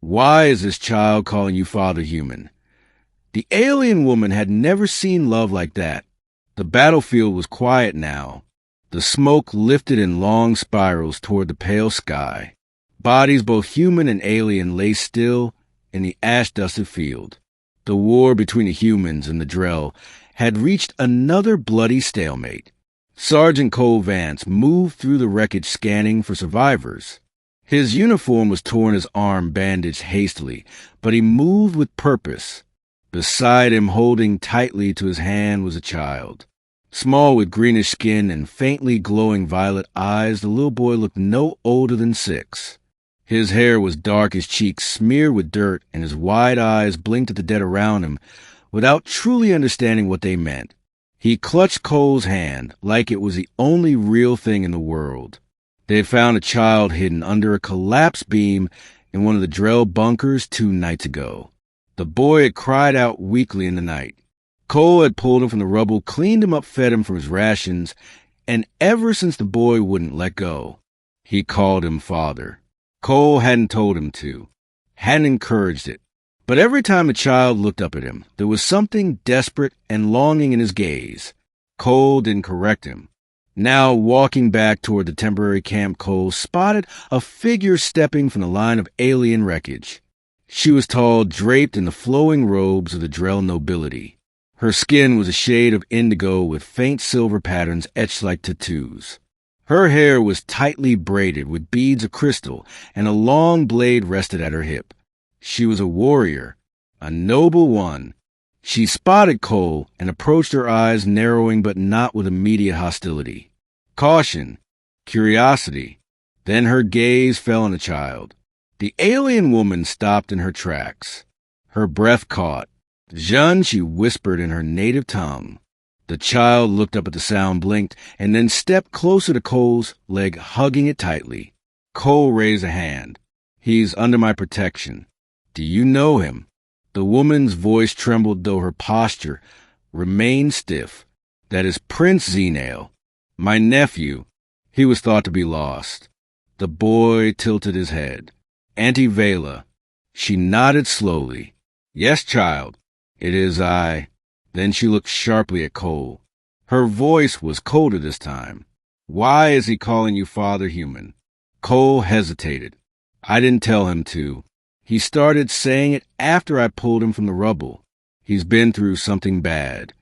Why is this child calling you father human? The alien woman had never seen love like that. The battlefield was quiet now. The smoke lifted in long spirals toward the pale sky. Bodies both human and alien lay still in the ash-dusted field. The war between the humans and the Drell had reached another bloody stalemate. Sergeant Cole Vance moved through the wreckage scanning for survivors. His uniform was torn, his arm bandaged hastily, but he moved with purpose. Beside him, holding tightly to his hand, was a child. Small with greenish skin and faintly glowing violet eyes, the little boy looked no older than 6. His hair was dark, his cheeks smeared with dirt, and his wide eyes blinked at the dead around him without truly understanding what they meant. He clutched Cole's hand like it was the only real thing in the world. They had found a child hidden under a collapsed beam in one of the Drell bunkers 2 nights ago. The boy had cried out weakly in the night. Cole had pulled him from the rubble, cleaned him up, fed him from his rations, and ever since the boy wouldn't let go, he called him father. Cole hadn't told him to, hadn't encouraged it. But every time the child looked up at him, there was something desperate and longing in his gaze. Cole didn't correct him. Now, walking back toward the temporary camp, Cole spotted a figure stepping from the line of alien wreckage. She was tall, draped in the flowing robes of the Drell nobility. Her skin was a shade of indigo with faint silver patterns etched like tattoos. Her hair was tightly braided with beads of crystal, and a long blade rested at her hip. She was a warrior, a noble one. She spotted Cole and approached, her eyes narrowing but not with immediate hostility. Caution, curiosity. Then her gaze fell on the child. The alien woman stopped in her tracks. Her breath caught. "Jeanne," she whispered in her native tongue. The child looked up at the sound, blinked, and then stepped closer to Cole's leg, hugging it tightly. Cole raised a hand. "He's under my protection. Do you know him?" The woman's voice trembled, though her posture remained stiff. "That is Prince Zenale, my nephew. He was thought to be lost." The boy tilted his head. "Auntie Veyla." She nodded slowly. "Yes, child, it is I." Then she looked sharply at Cole. Her voice was colder this time. "Why is he calling you father human?" Cole hesitated. "I didn't tell him to. He started saying it after I pulled him from the rubble. He's been through something bad."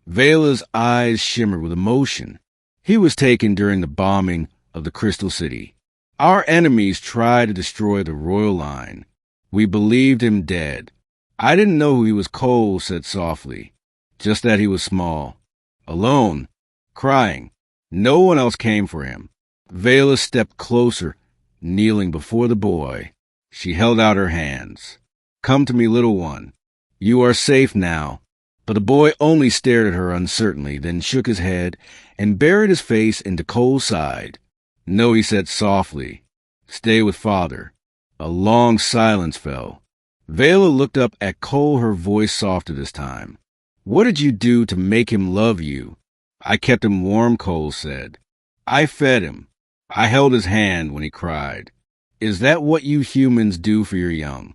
Veyla's eyes shimmered with emotion. "He was taken during the bombing of the Crystal City. Our enemies tried to destroy the royal line. We believed him dead. I didn't know who he was," Cole said softly. "Just that he was small, alone, crying. No one else came for him." Veyla stepped closer, kneeling before the boy. She held out her hands. "Come to me, little one. You are safe now." But the boy only stared at her uncertainly, then shook his head and buried his face into Cole's side. "No," he said softly. "Stay with father." A long silence fell. Veyla looked up at Cole, her voice softer this time. "What did you do to make him love you?" "I kept him warm," Cole said. "I fed him. I held his hand when he cried." "Is that what you humans do for your young?"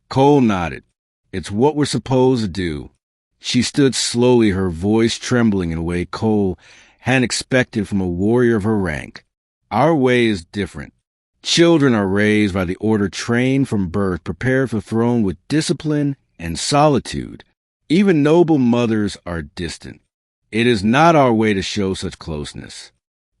Cole nodded. "It's what we're supposed to do." She stood slowly, her voice trembling in a way Cole hadn't expected from a warrior of her rank. "Our way is different. Children are raised by the order, trained from birth, prepared for the throne with discipline and solitude. Even noble mothers are distant. It is not our way to show such closeness."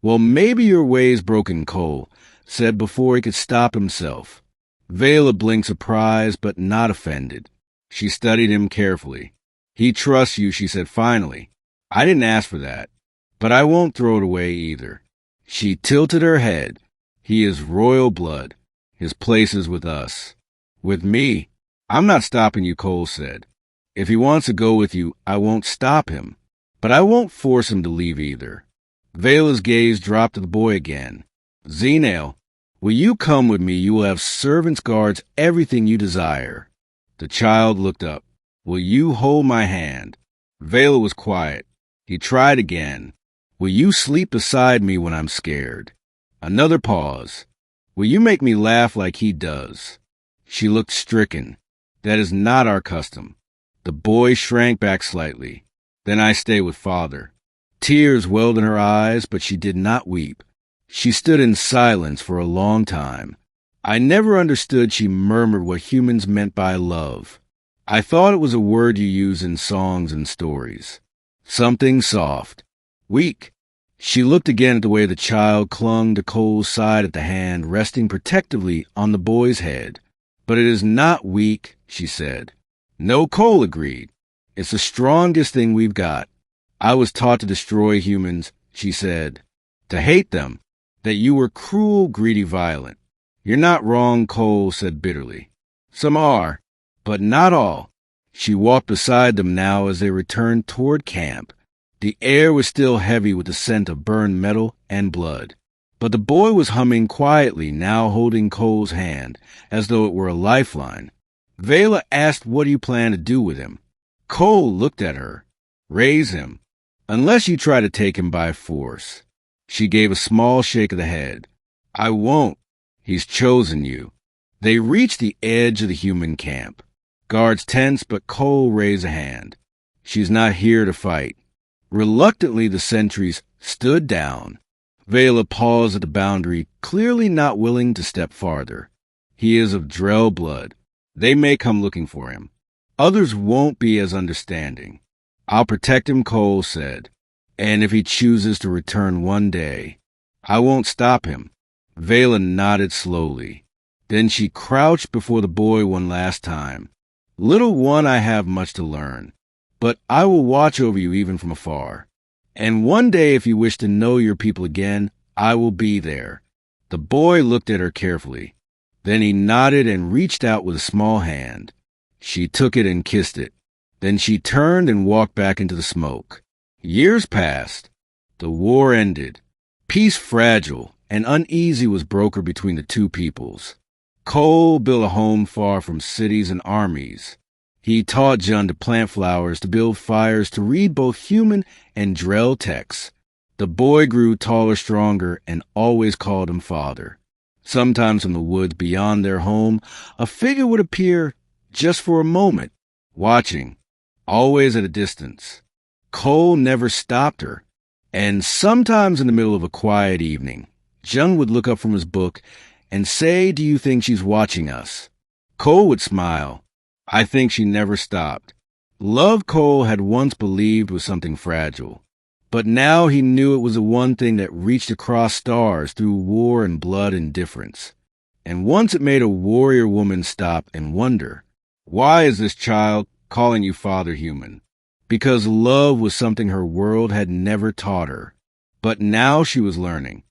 "Well, maybe your way is broken," Cole said before he could stop himself. Veyla blinked, surprised but not offended. She studied him carefully. "He trusts you," she said finally. "I didn't ask for that, but I won't throw it away either." She tilted her head. "He is royal blood. His place is with us." "With me? I'm not stopping you," Cole said. "If he wants to go with you, I won't stop him. But I won't force him to leave either." Veyla's gaze dropped to the boy again. "Zenale, will you come with me? You will have servants, guards, everything you desire." The child looked up. "Will you hold my hand?" Veyla was quiet. He tried again. "Will you sleep beside me when I'm scared?" Another pause. "Will you make me laugh like he does?" She looked stricken. That is not our custom. The boy shrank back slightly. Then I stay with father. Tears welled in her eyes, but she did not weep. She stood in silence for a long time. I never understood she murmured what humans meant by love. I thought it was a word you use in songs and stories. Something soft. Weak. She looked again at the way the child clung to Cole's side at the hand, resting protectively on the boy's head. But it is not weak, she said. No, Cole agreed. It's the strongest thing we've got. I was taught to destroy humans, she said. To hate them. That you were cruel, greedy, violent. You're not wrong, Cole said bitterly. Some are, but not all. She walked beside them now as they returned toward camp. The air was still heavy with the scent of burned metal and blood. But the boy was humming quietly, now holding Cole's hand, as though it were a lifeline. Veyla asked, what do you plan to do with him? Cole looked at her. Raise him. Unless you try to take him by force. She gave a small shake of the head. I won't. He's chosen you. They reached the edge of the human camp. Guards tensed, but Cole raised a hand. She's not here to fight. Reluctantly, the sentries stood down. Veyla paused at the boundary, clearly not willing to step farther. He is of Drell blood. They may come looking for him. Others won't be as understanding. I'll protect him, Cole said. And if he chooses to return one day, I won't stop him. Veyla nodded slowly. Then she crouched before the boy one last time. Little one, I have much to learn, but I will watch over you even from afar. And one day, if you wish to know your people again, I will be there. The boy looked at her carefully. Then he nodded and reached out with a small hand. She took it and kissed it. Then she turned and walked back into the smoke. Years passed. The war ended. Peace fragile and uneasy was brokered between the two peoples. Cole built a home far from cities and armies. He taught Jun to plant flowers, to build fires, to read both human and Drell texts. The boy grew taller, stronger, and always called him father. Sometimes in the woods beyond their home, a figure would appear just for a moment, watching, always at a distance. Cole never stopped her, and sometimes in the middle of a quiet evening, Jun would look up from his book and say, do you think she's watching us? Cole would smile. I think she never stopped. Love, Cole had once believed, was something fragile. But now he knew it was the one thing that reached across stars through war and blood and difference. And once it made a warrior woman stop and wonder, why is this child calling you father human? Because love was something her world had never taught her. But now she was learning.